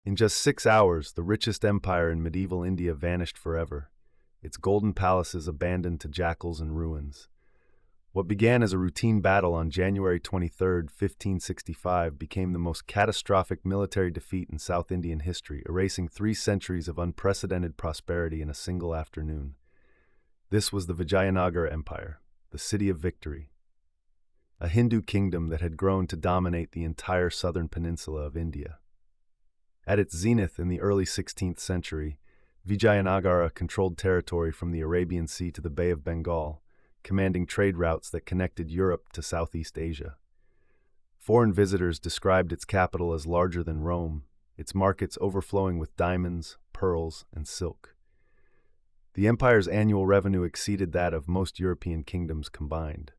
In just 6 hours, the richest empire in medieval India vanished forever, its golden palaces abandoned to jackals and ruins. What began as a routine battle on January 23, 1565, became the most catastrophic military defeat in South Indian history, erasing 3 centuries of unprecedented prosperity in a single afternoon. This was the Vijayanagara Empire, the City of Victory, a Hindu kingdom that had grown to dominate the entire southern peninsula of India. At its zenith in the early 16th century, Vijayanagara controlled territory from the Arabian Sea to the Bay of Bengal, commanding trade routes that connected Europe to Southeast Asia. Foreign visitors described its capital as larger than Rome, its markets overflowing with diamonds, pearls, and silk. The empire's annual revenue exceeded that of most European kingdoms combined.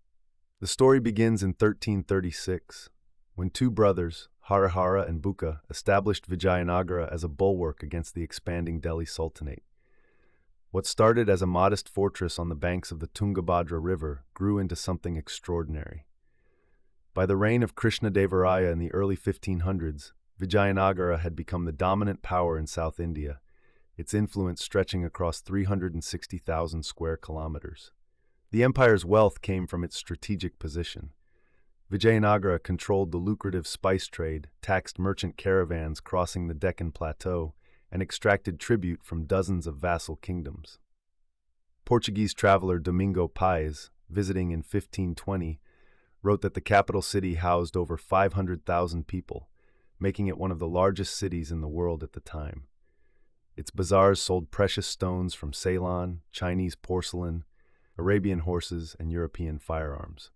The story begins in 1336, when 2 brothers, Harihara and Bukka, established Vijayanagara as a bulwark against the expanding Delhi Sultanate. What started as a modest fortress on the banks of the Tungabhadra River grew into something extraordinary. By the reign of Krishnadevaraya in the early 1500s, Vijayanagara had become the dominant power in South India, its influence stretching across 360,000 square kilometers. The empire's wealth came from its strategic position. Vijayanagara controlled the lucrative spice trade, taxed merchant caravans crossing the Deccan Plateau, and extracted tribute from dozens of vassal kingdoms. Portuguese traveler Domingo Paes, visiting in 1520, wrote that the capital city housed over 500,000 people, making it one of the largest cities in the world at the time. Its bazaars sold precious stones from Ceylon, Chinese porcelain, Arabian horses, and European firearms.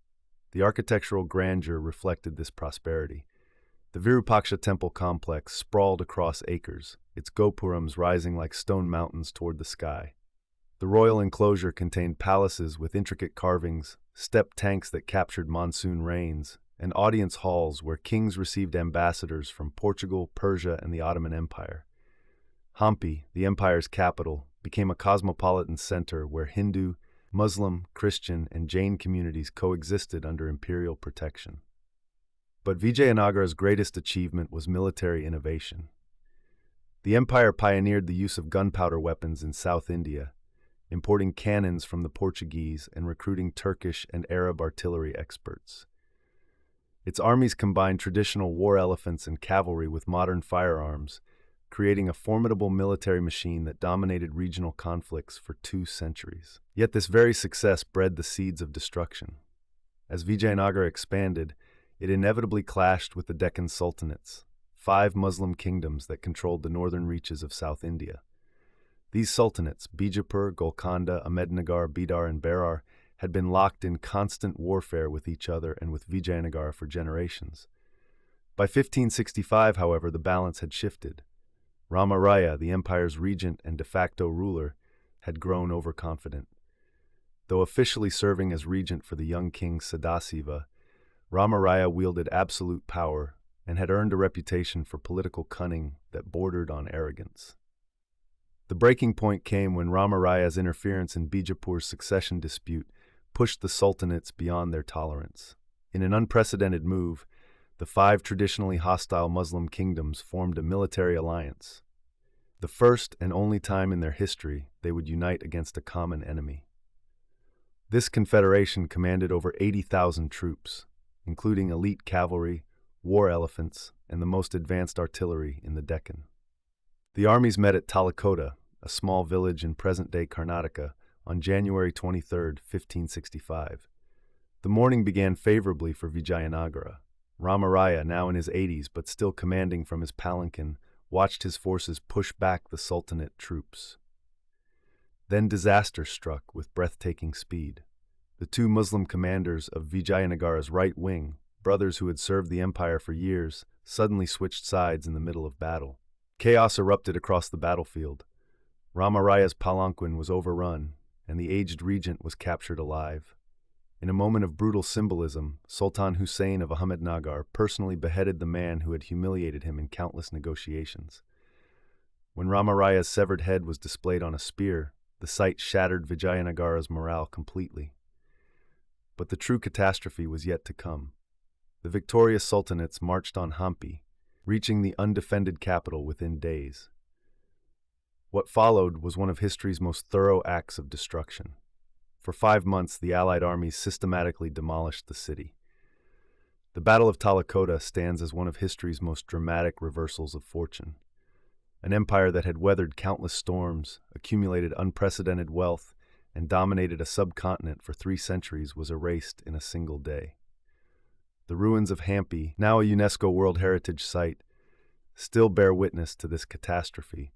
The architectural grandeur reflected this prosperity. The Virupaksha temple complex sprawled across acres, its gopurams rising like stone mountains toward the sky. The royal enclosure contained palaces with intricate carvings, stepped tanks that captured monsoon rains, and audience halls where kings received ambassadors from Portugal, Persia, and the Ottoman Empire. Hampi, the empire's capital, became a cosmopolitan center where Hindu, Muslim, Christian, and Jain communities coexisted under imperial protection. But Vijayanagara's greatest achievement was military innovation. The empire pioneered the use of gunpowder weapons in South India, importing cannons from the Portuguese and recruiting Turkish and Arab artillery experts. Its armies combined traditional war elephants and cavalry with modern firearms, creating a formidable military machine that dominated regional conflicts for 2 centuries. Yet this very success bred the seeds of destruction. As Vijayanagara expanded, it inevitably clashed with the Deccan Sultanates, 5 Muslim kingdoms that controlled the northern reaches of South India. These sultanates, Bijapur, Golconda, Ahmednagar, Bidar, and Berar, had been locked in constant warfare with each other and with Vijayanagara for generations. By 1565, however, the balance had shifted. Rama Raya, the empire's regent and de facto ruler, had grown overconfident. Though officially serving as regent for the young king Sadasiva, Rama Raya wielded absolute power and had earned a reputation for political cunning that bordered on arrogance. The breaking point came when Rama Raya's interference in Bijapur's succession dispute pushed the sultanates beyond their tolerance. In an unprecedented move, the 5 traditionally hostile Muslim kingdoms formed a military alliance, the first and only time in their history they would unite against a common enemy. This confederation commanded over 80,000 troops, including elite cavalry, war elephants, and the most advanced artillery in the Deccan. The armies met at Talikota, a small village in present-day Karnataka, on January 23, 1565. The morning began favorably for Vijayanagara. Rama Raya, now in his 80s but still commanding from his palanquin, watched his forces push back the Sultanate troops. Then disaster struck with breathtaking speed. The 2 Muslim commanders of Vijayanagara's right wing, brothers who had served the empire for years, suddenly switched sides in the middle of battle. Chaos erupted across the battlefield. Rama Raya's palanquin was overrun, and the aged regent was captured alive. In a moment of brutal symbolism, Sultan Hussein of Ahmednagar personally beheaded the man who had humiliated him in countless negotiations. When Rama Raya's severed head was displayed on a spear, the sight shattered Vijayanagara's morale completely. But the true catastrophe was yet to come. The victorious sultanates marched on Hampi, reaching the undefended capital within days. What followed was one of history's most thorough acts of destruction. For 5 months, the Allied armies systematically demolished the city. The Battle of Talikota stands as one of history's most dramatic reversals of fortune. An empire that had weathered countless storms, accumulated unprecedented wealth, and dominated a subcontinent for 3 centuries was erased in a single day. The ruins of Hampi, now a UNESCO World Heritage Site, still bear witness to this catastrophe.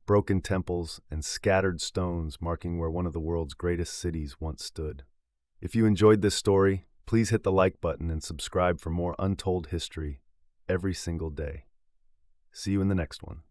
Broken temples and scattered stones marking where one of the world's greatest cities once stood. If you enjoyed this story, please hit the like button and subscribe for more untold history every single day. See you in the next one.